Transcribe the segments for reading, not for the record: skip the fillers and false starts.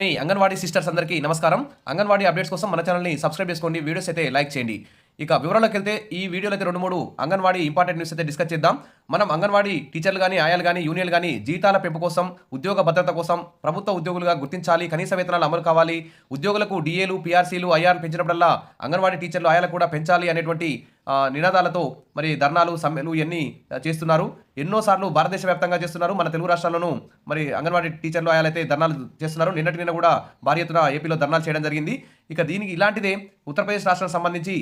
Anganwadi sisters అందరికీ నమస్కారం. Anganwadi updates కోసం మన ఛానల్ని సబ్స్క్రైబ్ చేసుకోండి. వీడియోస్ అయితే లైక్ చేయండి. ఇక వివరాల్లోకి వెళ్తే ఈ వీడియోలో అయితే 2, 3 అంగన్వాడీ ఇంపార్టెంట్ న్యూస్ అయితే డిస్కస్ చేద్దాం. మనం అంగన్వాడీ టీచర్లు కానీ, ఆయాలు కానీ, యూనియన్లు కానీ జీతాల పెంపు కోసం, ఉద్యోగ భద్రత కోసం ప్రభుత్వ ఉద్యోగులుగా గుర్తించాలి, కనీస వేతనాలు అమలు కావాలి, ఉద్యోగులకు డిఏలు, పిఆర్సీలు, ఐఆర్లు పెంచినప్పుడల్లా అంగన్వాడీ టీచర్లు, ఆయాలకు కూడా పెంచాలి అనేటువంటి నినాదాలతో మరి ధర్నాలు, సమ్మెలు ఇవన్నీ చేస్తున్నారు. ఎన్నోసార్లు భారతదేశ వ్యాప్తంగా చేస్తున్నారు. మన తెలుగు రాష్ట్రాల్లోనూ మరి అంగన్వాడీ టీచర్లు, ఆయాలైతే ధర్నాలు చేస్తున్నారు. నిన్న కూడా భారీ ఎత్తున ఏపీలో ధర్నాలు చేయడం జరిగింది. ఇక దీనికి ఇలాంటిదే ఉత్తరప్రదేశ్ రాష్ట్రానికి సంబంధించి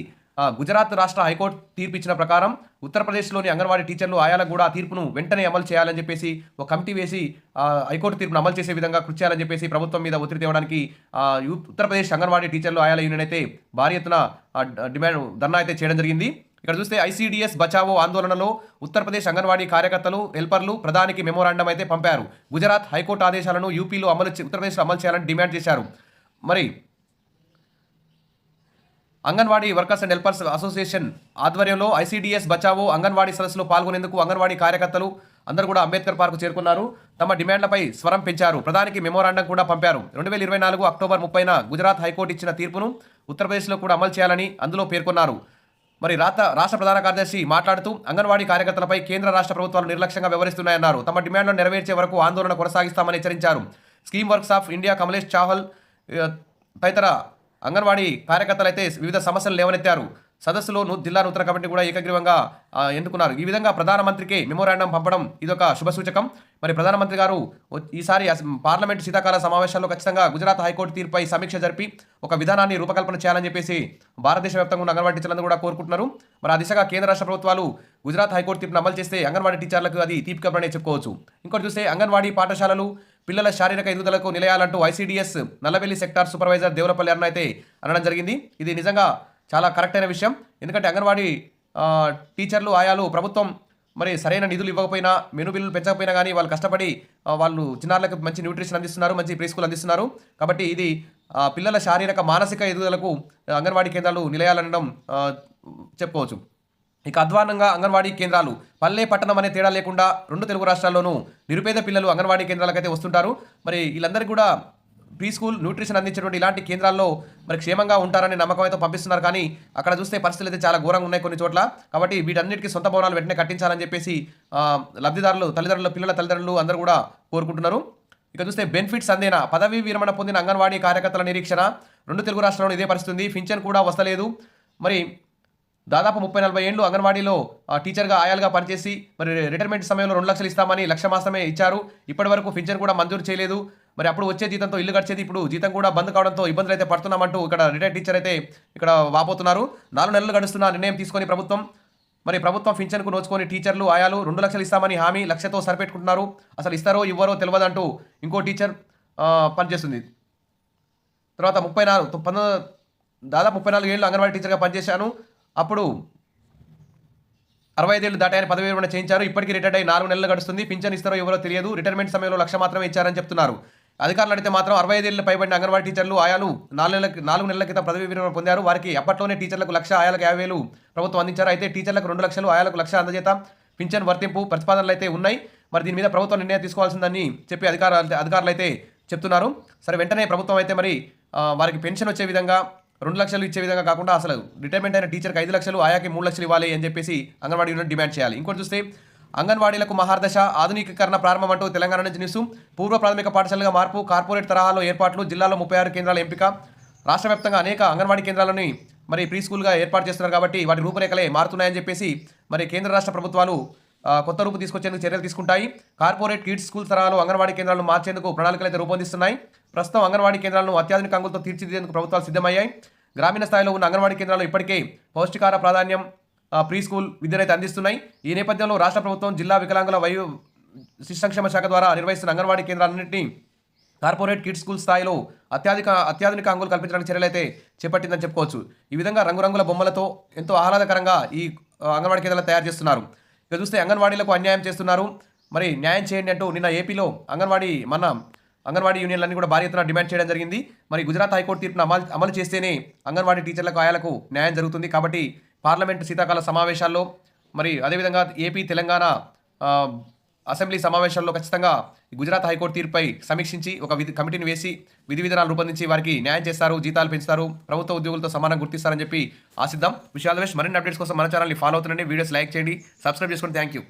గుజరాత్ రాష్ట్ర హైకోర్టు తీర్పు ఇచ్చిన ప్రకారం ఉత్తరప్రదేశ్లోని అంగన్వాడీ టీచర్లు, ఆయాలకు కూడా ఆ తీర్పును వెంటనే అమలు చేయాలని చెప్పేసి ఒక కమిటీ వేసి హైకోర్టు తీర్పును అమలు చేసే విధంగా కృషి చేయాలని చెప్పేసి ప్రభుత్వం మీద ఒత్తిడి తేవడానికి ఉత్తరప్రదేశ్ అంగన్వాడీ టీచర్లు, ఆయాల యూనియన్ అయితే భారీ ఎత్తున డిమాండ్ ధర్నా అయితే చేయడం జరిగింది. ఇక్కడ చూస్తే ఐసీడీఎస్ బచావో ఆందోళనలో ఉత్తరప్రదేశ్ అంగన్వాడీ కార్యకర్తలు, హెల్పర్లు ప్రధానికి మెమోరాండం అయితే పంపారు. గుజరాత్ హైకోర్టు ఆదేశాలను యూపీలో ఉత్తరప్రదేశ్లో అమలు చేయాలని డిమాండ్ చేశారు. మరి anganwadi workers and helpers association ఆధ్వర్యంలో ఐసీడీఎస్ బచావో అంగన్వాడీ సదస్సులో పాల్గొనేందుకు అంగన్వాడీ కార్యకర్తలు అందరూ కూడా అంబేద్కర్ పార్కు చేరుకున్నారు. తమ డిమాండ్లపై స్వరం పెంచారు. ప్రధానికి మెమోరాండం కూడా పంపారు. 2024 అక్టోబర్ 30న గుజరాత్ హైకోర్టు ఇచ్చిన తీర్పును ఉత్తరప్రదేశ్లో కూడా అమలు చేయాలని అందులో పేర్కొన్నారు. మరి రాష్ట్ర ప్రధాన కార్యదర్శి మాట్లాడుతూ అంగన్వాడీ కార్యకర్తలపై కేంద్ర రాష్ట్ర ప్రభుత్వాలు నిర్లక్ష్యంగా వ్యవహరిస్తున్నాయన్నారు. తమ డిమాండ్లను నెరవేర్చే వరకు ఆందోళన కొనసాగిస్తామని హెచ్చరించారు. Scheme works of India Kamlesh Chahal తదితర అంగన్వాడీ కార్యకర్తలు అయితే వివిధ సమస్యలు లేవనెత్తారు. సదస్సులో జిల్లా నూతన కమిటీ కూడా ఏకగ్రీవంగా ఎన్నుకున్నారు. ఈ విధంగా ప్రధానమంత్రికి మెమోరాండం పంపడం ఇదొక శుభసూచకం. మరి ప్రధానమంత్రి గారు ఈసారి పార్లమెంటు శీతాకాల సమావేశాల్లో ఖచ్చితంగా గుజరాత్ హైకోర్టు తీర్పుపై సమీక్ష జరిపి ఒక విధానాన్ని రూపకల్పన చేయాలని చెప్పేసి భారతదేశ వ్యాప్తంగా ఉన్న అంగన్వాడీ టీచర్లను కూడా కోరుకుంటున్నారు. మరి ఆ దిశగా కేంద్ర రాష్ట్ర ప్రభుత్వాలు గుజరాత్ హైకోర్టు తీర్పును అమలు చేస్తే అంగన్వాడీ టీచర్లకు అది తీపి కబురనే చెప్పుకోవచ్చు. ఇంకోటి చూస్తే అంగన్వాడీ పాఠశాలలు పిల్లల శారీరక ఎదుగుదలకు నిలయాలంటూ ICDS Nallavelli sector supervisor Devulapalli అన్న అయితే అనడం జరిగింది. ఇది నిజంగా చాలా కరెక్ట్ అయిన విషయం. ఎందుకంటే అంగన్వాడీ టీచర్లు, ఆయాలు ప్రభుత్వం మరి సరైన నిధులు ఇవ్వకపోయినా, మెను బిల్లులు పెంచకపోయినా కానీ వాళ్ళు కష్టపడి వాళ్ళు చిన్నారులకు మంచి న్యూట్రిషన్ అందిస్తున్నారు, మంచి ప్రీ స్కూల్ అందిస్తున్నారు. కాబట్టి ఇది పిల్లల శారీరక, మానసిక ఎదుగుదలకు అంగన్వాడీ కేంద్రాలు నిలయాలనడం చెప్పుకోవచ్చు. ఇక అధ్వానంగా అంగన్వాడీ కేంద్రాలు పల్లె, పట్టణం అనే తేడా లేకుండా 2 తెలుగు రాష్ట్రాల్లోనూ నిరుపేద పిల్లలు అంగన్వాడీ కేంద్రాలకైతే వస్తుంటారు. మరి వీళ్ళందరికీ కూడా ప్రీ స్కూల్ న్యూట్రిషన్ అందించేటువంటి ఇలాంటి కేంద్రాల్లో మరి క్షేమంగా ఉంటారని నమ్మకం అయితే పంపిస్తున్నారు. కానీ అక్కడ చూస్తే పరిస్థితులు అయితే చాలా ఘోరంగా ఉన్నాయి కొన్ని చోట్ల. కాబట్టి వీటన్నిటికీ సొంత భవనాలు వెంటనే కట్టించాలని చెప్పేసి లబ్ధిదారులు, పిల్లల తల్లిదండ్రులు అందరూ కూడా కోరుకుంటున్నారు. ఇక చూస్తే బెనిఫిట్స్ అందేనా పదవీ విరమణ పొందిన అంగన్వాడీ కార్యకర్తల నిరీక్షణ. 2 తెలుగు రాష్ట్రాల్లో ఇదే పరిస్థితి ఉంది. పింఛన్ కూడా వస్తలేదు. మరి దాదాపు 30-40 ఏళ్ళు అంగన్వాడీలో టీచర్గా, ఆయాలుగా పనిచేసి మరి రిటైర్మెంట్ సమయంలో 2 లక్షలు ఇస్తామని 1 లక్ష మాత్రమే ఇచ్చారు. ఇప్పటి వరకు పింఛన్ కూడా మంజూరు చేయలేదు. మరి అప్పుడు వచ్చే జీతంతో ఇల్లు గడిచేది, ఇప్పుడు జీతం కూడా బంద్ కావడంతో ఇబ్బందులు అయితే పడుతున్నామంటూ ఇక్కడ రిటైర్డ్ టీచర్ అయితే ఇక్కడ వాపోతున్నారు. 4 నెలలు గడుస్తున్న నిర్ణయం తీసుకొని ప్రభుత్వం పింఛన్కు నోచుకొని టీచర్లు, ఆయాలు 2 లక్షలు ఇస్తామని హామీ 1 లక్షతో సరిపెట్టుకుంటున్నారు. అసలు ఇస్తారో ఇవ్వరో తెలియదంటూ ఇంకో టీచర్ పనిచేస్తుంది. తర్వాత దాదాపు 34 ఏళ్ళు అంగన్వాడీ టీచర్గా పనిచేశాను. అప్పుడు 65 ఏళ్ళు దాటాయని పదవి విరమణ చేయించారు. ఇప్పటికీ రిటైర్డ్ అయ్యి 4 నెలలు గడుస్తుంది. పింఛన్ ఇస్తారో ఎవరో తెలియదు. రిటైర్మెంట్ సమయంలో 1 లక్ష మాత్రమే ఇచ్చారని చెప్తున్నారు. అధికారులు అడిగితే మాత్రం 65 ఏళ్ళు పైబడిన అంగన్వాడీ టీచర్లు, ఆయాలు 4 నెలల క్రితం పదవి విరమణ పొందారు. వారికి అప్పట్లోనే టీచర్లకు 1 లక్ష, ఆయాలకు 50,000 ప్రభుత్వం అందించారు. అయితే టీచర్లకు 2 లక్షలు, ఆయాలకు 1 లక్ష అందజేత పింఛన్ వర్తింపు ప్రతిపాదనలు అయితే ఉన్నాయి. మరి దీని మీద ప్రభుత్వం నిర్ణయం తీసుకోవాల్సిందని చెప్పి అధికారులు అయితే చెప్తున్నారు. సరే, వెంటనే ప్రభుత్వం అయితే మరి వారికి పెన్షన్ వచ్చే విధంగా 2 లక్షలు ఇచ్చే విధంగా కాకుండా అసలు రిటైర్మెంట్ అయిన టీచర్కి 5 లక్షలు, ఆయాకి 3 లక్షలు ఇవ్వాలి అని చెప్పేసి అంగన్వాడీ యూనియన్ డిమాండ్ చేయాలి. ఇంకోటి చూస్తే అంగన్వాడీలకు మహార్దశ ఆధునికీకరణ ప్రారంభం అంటూ తెలంగాణ నుంచి న్యూస్. పూర్వ ప్రాథమిక పాఠశాలగా మార్పు, కార్పొరేట్ తరహాలో ఏర్పాట్లు, జిల్లాలో 36 కేంద్రాల ఎంపిక. రాష్ట్ర వ్యాప్తంగా అనేక అంగన్వాడీ కేంద్రాలని మరి ప్రీ స్కూల్గా ఏర్పాటు చేస్తున్నారు. కాబట్టి వాటి రూపురేఖలే మారుతున్నాయని చెప్పేసి మరి కేంద్ర రాష్ట్ర ప్రభుత్వాలు కొత్త రూపు తీసుకొచ్చేందుకు చర్యలు తీసుకుంటాయి. కార్పొరేట్ కిడ్స్ స్కూల్ తరహాలో అంగన్వాడీ కేంద్రాలను మార్చేందుకు ప్రణాళికలు అయితే రూపొందిస్తున్నాయి. ప్రస్తుతం అంగన్వాడీ కేంద్రాలను అత్యాధునిక అంగులతో తీర్చిదిద్దేందుకు ప్రభుత్వాలు సిద్ధమయ్యాయి. గ్రామీణ స్థాయిలో ఉన్న అంగన్వాడీ కేంద్రాలు ఇప్పటికే పౌష్టికార ప్రాధాన్యం, ప్రీ స్కూల్ విద్యనైతే అందిస్తున్నాయి. ఈ నేపథ్యంలో రాష్ట్ర ప్రభుత్వం జిల్లా వికలాంగుల శిశు సంక్షేమ శాఖ ద్వారా నిర్వహిస్తున్న అంగన్వాడీ కేంద్రాలన్నింటినీ కార్పొరేట్ కిడ్స్ స్కూల్ స్థాయిలో అత్యాధునిక అంగులు కల్పించడానికి చర్యలు అయితే చేపట్టిందని చెప్పుకోవచ్చు. ఈ విధంగా రంగురంగుల బొమ్మలతో ఎంతో ఆహ్లాదకరంగా ఈ అంగన్వాడీ కేంద్రాలు తయారు చేస్తున్నారు. ఇక చూస్తే అంగన్వాడీలకు అన్యాయం చేస్తున్నారు, మరి న్యాయం చేయండి అంటూ నిన్న ఏపీలో అంగన్వాడీ యూనియన్లన్నీ కూడా భారీ ఎత్తున డిమాండ్ చేయడం జరిగింది. మరి గుజరాత్ హైకోర్టు తీర్పును అమలు చేస్తేనే అంగన్వాడీ టీచర్లకు, ఆయాలకు న్యాయం జరుగుతుంది. కాబట్టి పార్లమెంటు శీతాకాల సమావేశాల్లో మరి అదేవిధంగా ఏపీ, తెలంగాణ అసెంబ్లీ సమావేశాల్లో ఖచ్చితంగా ఈ గుజరాత్ హైకోర్టు తీర్పుపై సమీక్షించి ఒక కమిటీని వేసి విధి విధానాలు రూపొందించి వారికి న్యాయం చేస్తారు, జీతాలు పెంచుతారు, ప్రభుత్వ ఉద్యోగులతో సమానంగా గుర్తిస్తారని చెప్పి ఆశిద్దాం. విషయాలు మరిన్ని అప్డేట్స్ కోసం మన ఛానల్ని ఫాలో అవుతుండండి. వీడియోస్ లైక్ చేయండి, సబ్స్క్రైబ్ చేసుకోండి. Thank you.